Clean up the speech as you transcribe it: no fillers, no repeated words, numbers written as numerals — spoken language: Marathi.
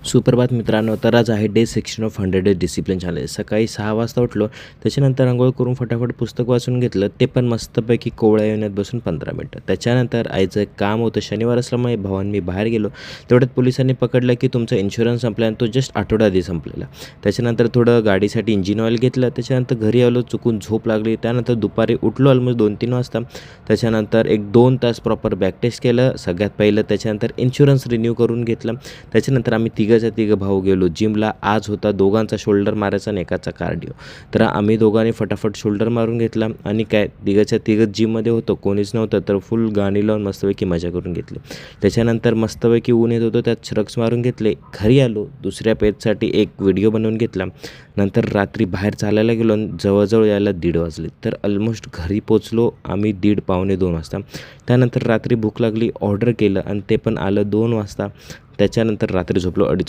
सुप्रभात मित्रांनो, तर आज आहे day 16 of 100 days discipline challenge. सकाळी 6 वाजता उठलो, त्याच्यानंतर अंघोळ करून फटाफट पुस्तक वाचून घेतलं, ते पण मस्तपैकी कोवळ्या येण्यात बसून 15 मिनटं. त्याच्यानंतर आईचं एक काम होतं, शनिवार असल्यामुळे भाऊ आणि मी बाहेर गेलो. तेवढ्यात पोलिसांनी पकडलं की तुमचा इन्शुरन्स संपला आणि तो जस्ट आठवडा आधी संपलेला. त्याच्यानंतर थोडं गाडीसाठी इंजिन ऑइल घेतलं, त्याच्यानंतर घरी आलो, चुकून झोप लागली. त्यानंतर दुपारी उठलो ऑलमोस्ट 2-3 वाजता. त्याच्यानंतर 1-2 तास प्रॉपर बॅक टेस्ट केलं सगळ्यात पहिलं. त्याच्यानंतर इन्शुरन्स रिन्यू करून घेतलं. त्याच्यानंतर आम्ही तिघं भाऊ गेलो जिमला. आज होता दोघांचा शोल्डर मारायचा आणि एकाचा कार्डिओ. तर आम्ही दोघांनी फटाफट शोल्डर मारून घेतला आणि काय तिघं जिममध्ये होतो, कोणीच नव्हतं. तर फुल गाणी लावून मस्तपैकी मजा करून घेतली. त्याच्यानंतर मस्तपैकी ऊन येत होतं, त्यात श्रग्स मारून घेतले. घरी आलो, दुसऱ्या पेजसाठी एक व्हिडिओ बनवून घेतला. नंतर रात्री बाहेर चालायला गेलो आणि जवळजवळ यायला 1:30 वाजले. तर ऑलमोस्ट घरी पोचलो आम्ही 1:30 पावणे 2 वाजता. त्यानंतर रात्री भूक लागली, ऑर्डर केलं आणि ते पण आलं 2 वाजता. त्याच्यानंतर रात्री झोपलो 2:30.